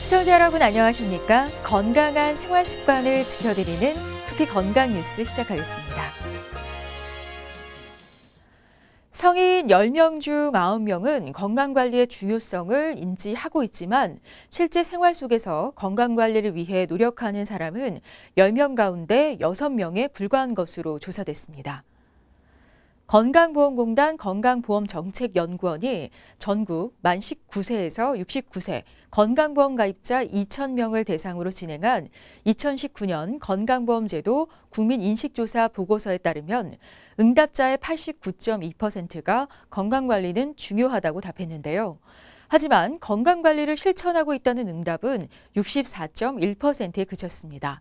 시청자 여러분 안녕하십니까? 건강한 생활 습관을 지켜드리는 푸티 건강 뉴스 시작하겠습니다. 성인 10명 중 9명은 건강관리의 중요성을 인지하고 있지만 실제 생활 속에서 건강관리를 위해 노력하는 사람은 10명 가운데 6명에 불과한 것으로 조사됐습니다. 건강보험공단 건강보험정책연구원이 전국 만 19세에서 69세 건강보험 가입자 2,000명을 대상으로 진행한 2019년 건강보험제도 국민인식조사 보고서에 따르면 응답자의 89.2%가 건강관리는 중요하다고 답했는데요. 하지만 건강관리를 실천하고 있다는 응답은 64.1%에 그쳤습니다.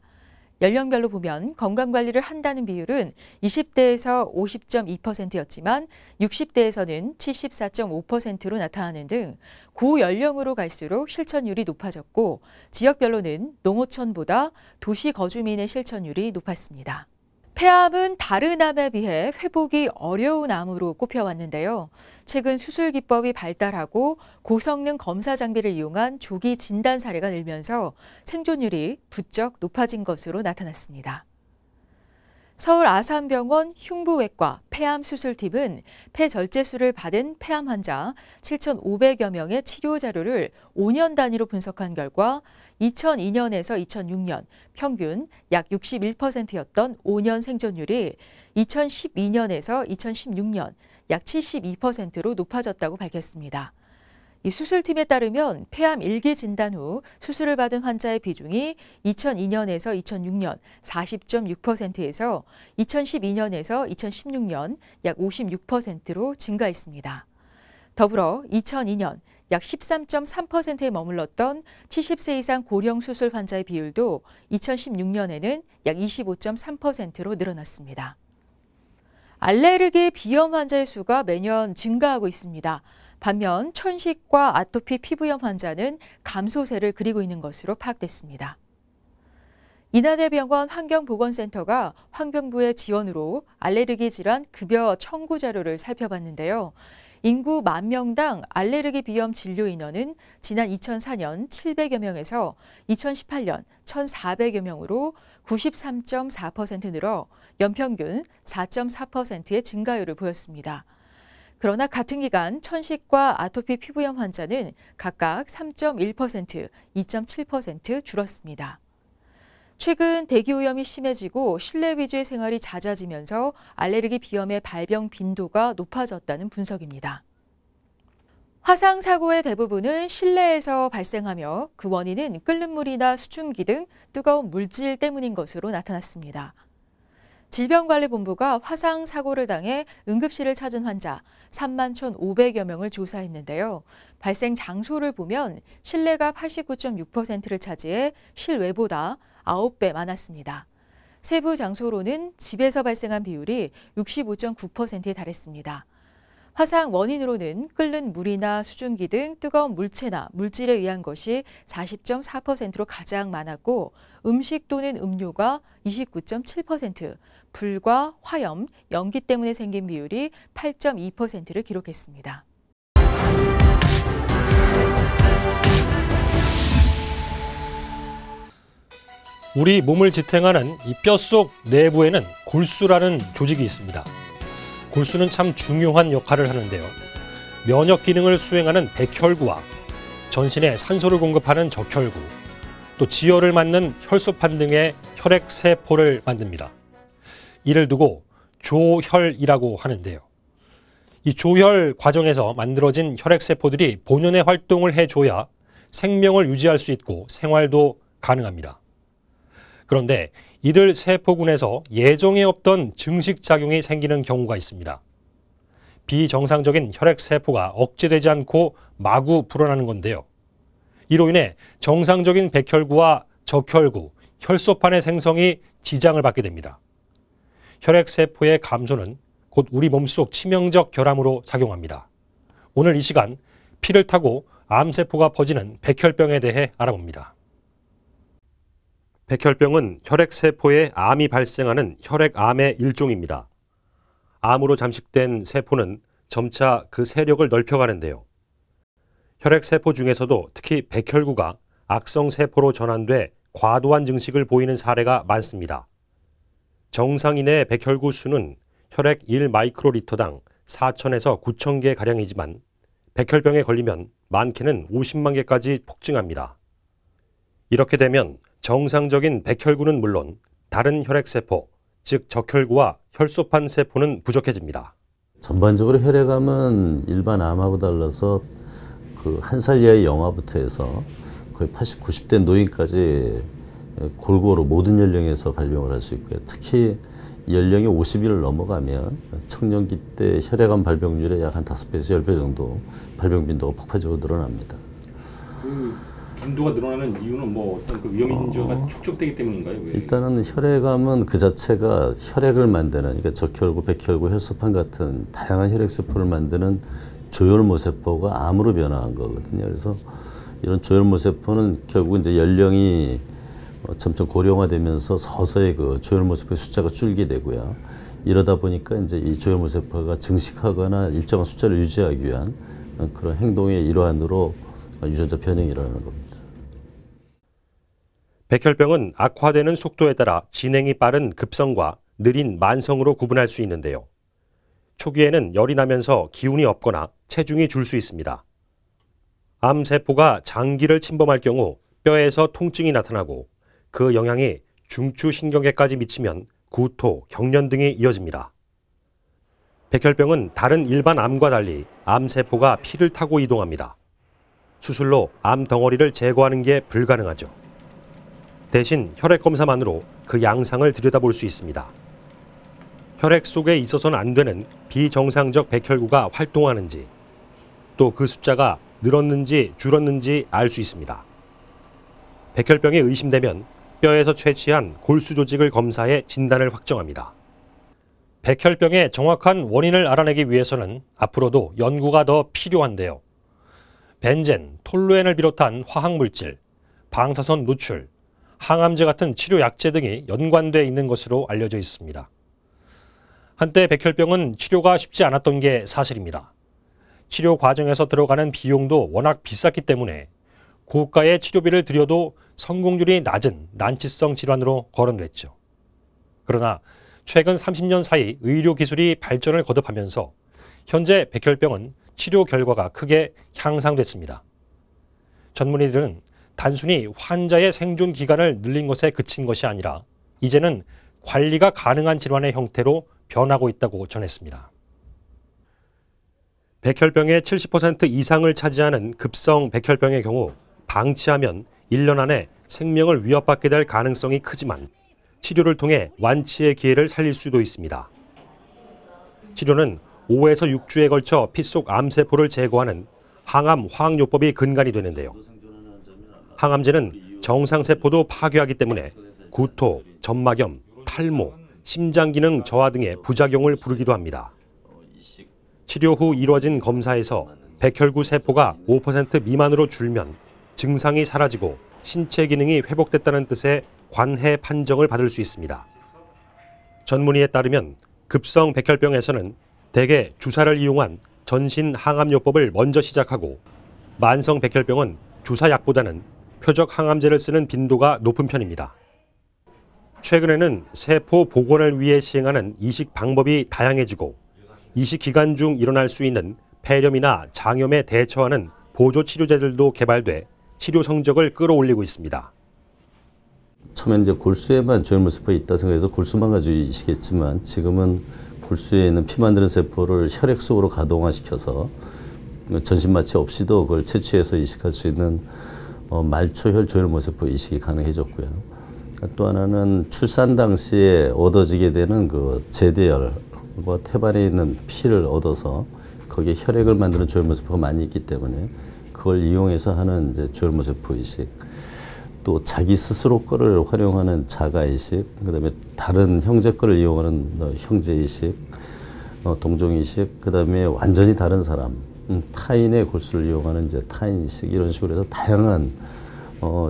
연령별로 보면 건강관리를 한다는 비율은 20대에서 50.2%였지만 60대에서는 74.5%로 나타나는 등 고연령으로 갈수록 실천율이 높아졌고 지역별로는 농어촌보다 도시 거주민의 실천율이 높았습니다. 폐암은 다른 암에 비해 회복이 어려운 암으로 꼽혀왔는데요. 최근 수술 기법이 발달하고 고성능 검사 장비를 이용한 조기 진단 사례가 늘면서 생존율이 부쩍 높아진 것으로 나타났습니다. 서울 아산병원 흉부외과 폐암 수술팀은 폐절제술을 받은 폐암 환자 7,500여 명의 치료 자료를 5년 단위로 분석한 결과 2002년에서 2006년 평균 약 61%였던 5년 생존율이 2012년에서 2016년 약 72%로 높아졌다고 밝혔습니다. 이 수술팀에 따르면 폐암 1기 진단 후 수술을 받은 환자의 비중이 2002년에서 2006년 40.6%에서 2012년에서 2016년 약 56%로 증가했습니다. 더불어 2002년 약 13.3%에 머물렀던 70세 이상 고령 수술 환자의 비율도 2016년에는 약 25.3%로 늘어났습니다. 알레르기 비염 환자의 수가 매년 증가하고 있습니다. 반면 천식과 아토피 피부염 환자는 감소세를 그리고 있는 것으로 파악됐습니다. 인하대병원 환경보건센터가 환경부의 지원으로 알레르기 질환 급여 청구 자료를 살펴봤는데요. 인구 10,000명당 알레르기 비염 진료 인원은 지난 2004년 700여 명에서 2018년 1,400여 명으로 93.4% 늘어 연평균 4.4%의 증가율을 보였습니다. 그러나 같은 기간 천식과 아토피 피부염 환자는 각각 3.1%, 2.7% 줄었습니다. 최근 대기오염이 심해지고 실내 위주의 생활이 잦아지면서 알레르기 비염의 발병 빈도가 높아졌다는 분석입니다. 화상 사고의 대부분은 실내에서 발생하며 그 원인은 끓는 물이나 수증기 등 뜨거운 물질 때문인 것으로 나타났습니다. 질병관리본부가 화상 사고를 당해 응급실을 찾은 환자 31,500여 명을 조사했는데요. 발생 장소를 보면 실내가 89.6%를 차지해 실외보다 9배 많았습니다. 세부 장소로는 집에서 발생한 비율이 65.9%에 달했습니다. 화상 원인으로는 끓는 물이나 수증기 등 뜨거운 물체나 물질에 의한 것이 40.4%로 가장 많았고 음식 또는 음료가 29.7%, 불과 화염, 연기 때문에 생긴 비율이 8.2%를 기록했습니다. 우리 몸을 지탱하는 이 뼛속 내부에는 골수라는 조직이 있습니다. 골수는 참 중요한 역할을 하는데요. 면역 기능을 수행하는 백혈구와 전신에 산소를 공급하는 적혈구, 또 지혈을 맡는 혈소판 등의 혈액세포를 만듭니다. 이를 두고 조혈이라고 하는데요. 이 조혈 과정에서 만들어진 혈액세포들이 본연의 활동을 해줘야 생명을 유지할 수 있고 생활도 가능합니다. 그런데 이들 세포군에서 예정에 없던 증식작용이 생기는 경우가 있습니다. 비정상적인 혈액세포가 억제되지 않고 마구 불어나는 건데요. 이로 인해 정상적인 백혈구와 적혈구, 혈소판의 생성이 지장을 받게 됩니다. 혈액세포의 감소는 곧 우리 몸속 치명적 결함으로 작용합니다. 오늘 이 시간 피를 타고 암세포가 퍼지는 백혈병에 대해 알아봅니다. 백혈병은 혈액세포에 암이 발생하는 혈액암의 일종입니다. 암으로 잠식된 세포는 점차 그 세력을 넓혀가는데요. 혈액세포 중에서도 특히 백혈구가 악성 세포로 전환돼 과도한 증식을 보이는 사례가 많습니다. 정상인의 백혈구 수는 혈액 1마이크로리터당 4,000에서 9,000개 가량이지만 백혈병에 걸리면 많게는 50만 개까지 폭증합니다. 이렇게 되면 정상적인 백혈구는 물론 다른 혈액세포, 즉 적혈구와 혈소판 세포는 부족해집니다. 전반적으로 혈액암은 일반 암하고 달라서 그 1살 이하의 영아부터 해서 거의 80, 90대 노인까지 골고루 모든 연령에서 발병을 할 수 있고요. 특히 연령이 50일을 넘어가면 청년기 때 혈액암 발병률의 약 한 5배에서 10배 정도 발병 빈도가 폭발적으로 늘어납니다. 그 빈도가 늘어나는 이유는 뭐 어떤 그 위험 인자가 축적되기 때문인가요? 왜? 일단은 혈액암은 그 자체가 혈액을 만드는, 그러니까 적혈구, 백혈구, 혈소판 같은 다양한 혈액세포를 만드는 조혈모세포가 암으로 변화한 거거든요. 그래서 이런 조혈모세포는 결국 이제 연령이 점점 고령화되면서 서서히 그 조혈모세포의 숫자가 줄게 되고요. 이러다 보니까 이제 이 조혈모세포가 증식하거나 일정한 숫자를 유지하기 위한 그런 행동의 일환으로 유전자 변형이 일어나는 겁니다. 백혈병은 악화되는 속도에 따라 진행이 빠른 급성과 느린 만성으로 구분할 수 있는데요. 초기에는 열이 나면서 기운이 없거나 체중이 줄 수 있습니다. 암세포가 장기를 침범할 경우 뼈에서 통증이 나타나고 그 영향이 중추신경계까지 미치면 구토, 경련 등이 이어집니다. 백혈병은 다른 일반 암과 달리 암세포가 피를 타고 이동합니다. 수술로 암 덩어리를 제거하는 게 불가능하죠. 대신 혈액 검사만으로 그 양상을 들여다볼 수 있습니다. 혈액 속에 있어서는 안 되는 비정상적 백혈구가 활동하는지, 또 그 숫자가 늘었는지 줄었는지 알 수 있습니다. 백혈병이 의심되면 뼈에서 채취한 골수 조직을 검사해 진단을 확정합니다. 백혈병의 정확한 원인을 알아내기 위해서는 앞으로도 연구가 더 필요한데요. 벤젠, 톨루엔을 비롯한 화학물질, 방사선 노출, 항암제 같은 치료 약제 등이 연관돼 있는 것으로 알려져 있습니다. 한때 백혈병은 치료가 쉽지 않았던 게 사실입니다. 치료 과정에서 들어가는 비용도 워낙 비쌌기 때문에 고가의 치료비를 들여도 성공률이 낮은 난치성 질환으로 거론됐죠. 그러나 최근 30년 사이 의료 기술이 발전을 거듭하면서 현재 백혈병은 치료 결과가 크게 향상됐습니다. 전문의들은 단순히 환자의 생존 기간을 늘린 것에 그친 것이 아니라 이제는 관리가 가능한 질환의 형태로 변하고 있다고 전했습니다. 백혈병의 70% 이상을 차지하는 급성 백혈병의 경우 방치하면 1년 안에 생명을 위협받게 될 가능성이 크지만 치료를 통해 완치의 기회를 살릴 수도 있습니다. 치료는 5에서 6주에 걸쳐 피 속 암세포를 제거하는 항암 화학요법이 근간이 되는데요. 항암제는 정상세포도 파괴하기 때문에 구토, 점막염, 탈모, 심장기능 저하 등의 부작용을 부르기도 합니다. 치료 후 이루어진 검사에서 백혈구 세포가 5% 미만으로 줄면 증상이 사라지고 신체 기능이 회복됐다는 뜻의 관해 판정을 받을 수 있습니다. 전문의에 따르면 급성 백혈병에서는 대개 주사를 이용한 전신 항암요법을 먼저 시작하고 만성 백혈병은 주사약보다는 표적 항암제를 쓰는 빈도가 높은 편입니다. 최근에는 세포 복원을 위해 시행하는 이식 방법이 다양해지고 이식 기간 중 일어날 수 있는 폐렴이나 장염에 대처하는 보조 치료제들도 개발돼 치료 성적을 끌어올리고 있습니다. 처음엔 이제 골수에만 조혈모세포가 있다 생각해서 골수만 가지고 이식했지만 지금은 골수에 있는 피 만드는 세포를 혈액 속으로 가동화시켜서 전신마취 없이도 그걸 채취해서 이식할 수 있는 말초혈 조혈모세포 이식이 가능해졌고요. 또 하나는 출산 당시에 얻어지게 되는 그 제대혈과 태반에 있는 피를 얻어서 거기에 혈액을 만드는 조혈모세포가 많이 있기 때문에 그걸 이용해서 하는 이제 조혈모세포 이식, 또 자기 스스로 거를 활용하는 자가 이식, 그다음에 다른 형제 거를 이용하는 형제 이식, 동종 이식, 그다음에 완전히 다른 사람, 타인의 골수를 이용하는 이제 타인 이식, 이런 식으로 해서 다양한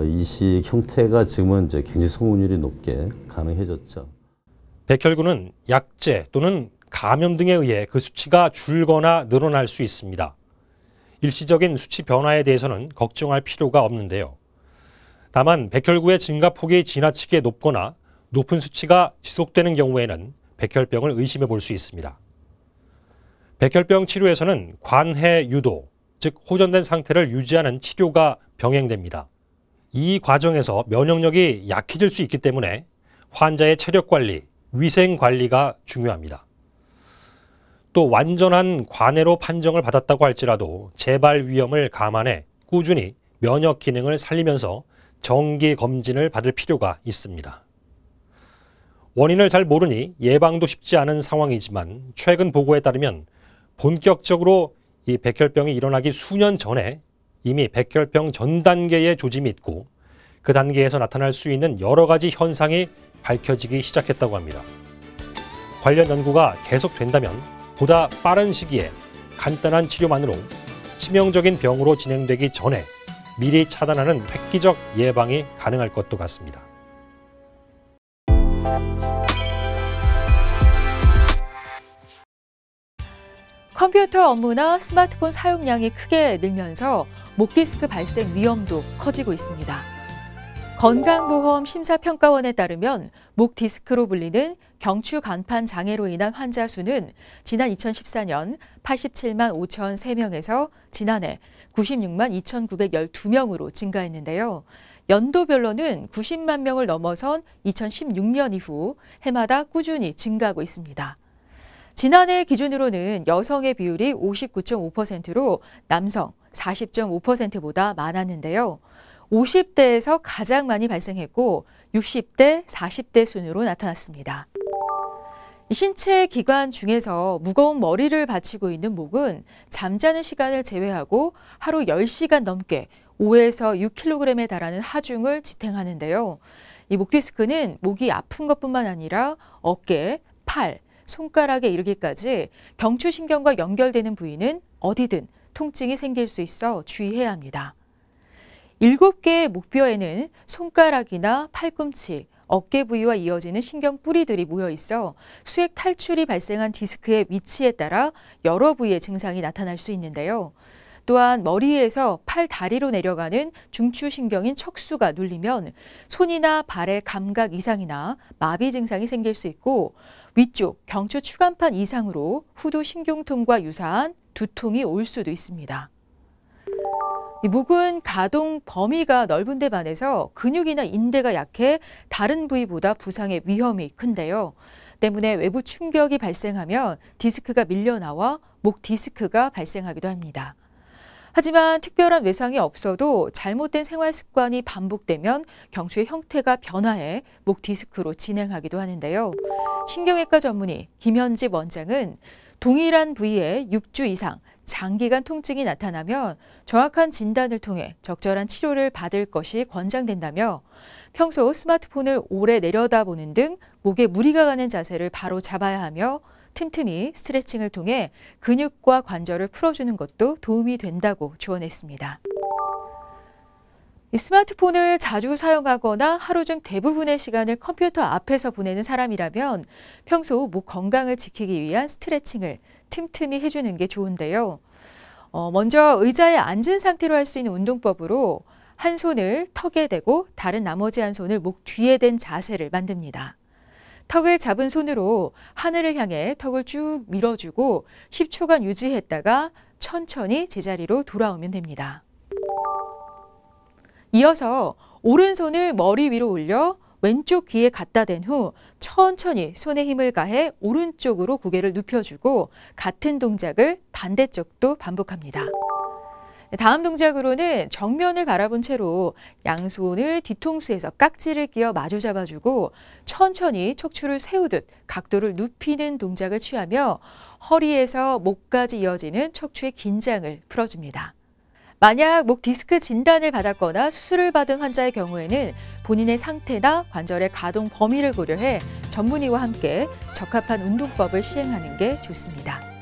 이식 형태가 지금은 이제 굉장히 성공률이 높게 가능해졌죠. 백혈구는 약제 또는 감염 등에 의해 그 수치가 줄거나 늘어날 수 있습니다. 일시적인 수치 변화에 대해서는 걱정할 필요가 없는데요. 다만 백혈구의 증가폭이 지나치게 높거나 높은 수치가 지속되는 경우에는 백혈병을 의심해 볼 수 있습니다. 백혈병 치료에서는 관해 유도, 즉 호전된 상태를 유지하는 치료가 병행됩니다. 이 과정에서 면역력이 약해질 수 있기 때문에 환자의 체력 관리, 위생 관리가 중요합니다. 또 완전한 관해로 판정을 받았다고 할지라도 재발 위험을 감안해 꾸준히 면역 기능을 살리면서 정기 검진을 받을 필요가 있습니다. 원인을 잘 모르니 예방도 쉽지 않은 상황이지만 최근 보고에 따르면 본격적으로 이 백혈병이 일어나기 수년 전에 이미 백혈병 전 단계의 조짐이 있고 그 단계에서 나타날 수 있는 여러 가지 현상이 밝혀지기 시작했다고 합니다. 관련 연구가 계속된다면 보다 빠른 시기에 간단한 치료만으로 치명적인 병으로 진행되기 전에 미리 차단하는 획기적 예방이 가능할 것도 같습니다. 컴퓨터 업무나 스마트폰 사용량이 크게 늘면서 목 디스크 발생 위험도 커지고 있습니다. 건강보험 심사평가원에 따르면 목 디스크로 불리는 경추 간판 장애로 인한 환자 수는 지난 2014년 87만 5,003명에서 지난해 96만 2,912명으로 증가했는데요. 연도별로는 90만 명을 넘어선 2016년 이후 해마다 꾸준히 증가하고 있습니다. 지난해 기준으로는 여성의 비율이 59.5%로 남성 40.5%보다 많았는데요. 50대에서 가장 많이 발생했고 60대, 40대 순으로 나타났습니다. 신체 기관 중에서 무거운 머리를 받치고 있는 목은 잠자는 시간을 제외하고 하루 10시간 넘게 5에서 6kg에 달하는 하중을 지탱하는데요. 이 목 디스크는 목이 아픈 것뿐만 아니라 어깨, 팔, 손가락에 이르기까지 경추신경과 연결되는 부위는 어디든 통증이 생길 수 있어 주의해야 합니다. 7개의 목뼈에는 손가락이나 팔꿈치, 어깨 부위와 이어지는 신경 뿌리들이 모여 있어 수액 탈출이 발생한 디스크의 위치에 따라 여러 부위의 증상이 나타날 수 있는데요. 또한 머리에서 팔, 다리로 내려가는 중추신경인 척수가 눌리면 손이나 발의 감각 이상이나 마비 증상이 생길 수 있고 위쪽 경추 추간판 이상으로 후두 신경통과 유사한 두통이 올 수도 있습니다. 목은 가동 범위가 넓은 데 반해서 근육이나 인대가 약해 다른 부위보다 부상의 위험이 큰데요. 때문에 외부 충격이 발생하면 디스크가 밀려나와 목 디스크가 발생하기도 합니다. 하지만 특별한 외상이 없어도 잘못된 생활 습관이 반복되면 경추의 형태가 변화해 목 디스크로 진행하기도 하는데요. 신경외과 전문의 김현집 원장은 동일한 부위에 6주 이상 장기간 통증이 나타나면 정확한 진단을 통해 적절한 치료를 받을 것이 권장된다며 평소 스마트폰을 오래 내려다보는 등 목에 무리가 가는 자세를 바로 잡아야 하며 틈틈이 스트레칭을 통해 근육과 관절을 풀어주는 것도 도움이 된다고 조언했습니다. 스마트폰을 자주 사용하거나 하루 중 대부분의 시간을 컴퓨터 앞에서 보내는 사람이라면 평소 목 건강을 지키기 위한 스트레칭을 틈틈이 해주는 게 좋은데요. 먼저 의자에 앉은 상태로 할 수 있는 운동법으로 한 손을 턱에 대고 다른 나머지 한 손을 목 뒤에 댄 자세를 만듭니다. 턱을 잡은 손으로 하늘을 향해 턱을 쭉 밀어주고 10초간 유지했다가 천천히 제자리로 돌아오면 됩니다. 이어서 오른손을 머리 위로 올려 왼쪽 귀에 갖다 댄 후 천천히 손에 힘을 가해 오른쪽으로 고개를 눕혀주고 같은 동작을 반대쪽도 반복합니다. 다음 동작으로는 정면을 바라본 채로 양손을 뒤통수에서 깍지를 끼워 마주 잡아주고 천천히 척추를 세우듯 각도를 눕히는 동작을 취하며 허리에서 목까지 이어지는 척추의 긴장을 풀어줍니다. 만약 목 디스크 진단을 받았거나 수술을 받은 환자의 경우에는 본인의 상태나 관절의 가동 범위를 고려해 전문의와 함께 적합한 운동법을 시행하는 게 좋습니다.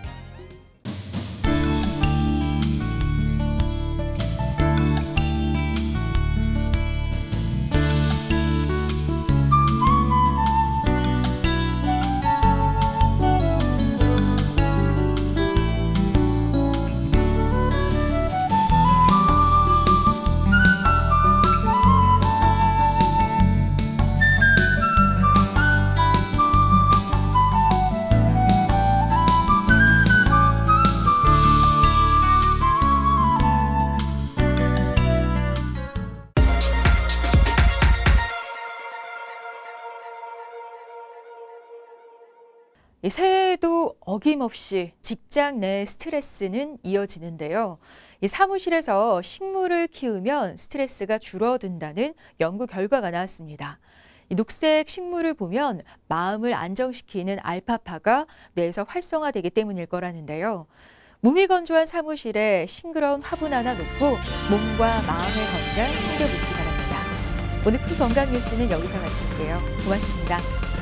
이 새해에도 어김없이 직장 내 스트레스는 이어지는데요. 이 사무실에서 식물을 키우면 스트레스가 줄어든다는 연구 결과가 나왔습니다. 이 녹색 식물을 보면 마음을 안정시키는 알파파가 뇌에서 활성화되기 때문일 거라는데요. 무미건조한 사무실에 싱그러운 화분 하나 놓고 몸과 마음의 건강 챙겨보시기 바랍니다. 오늘 큰 건강 뉴스는 여기서 마칠게요. 고맙습니다.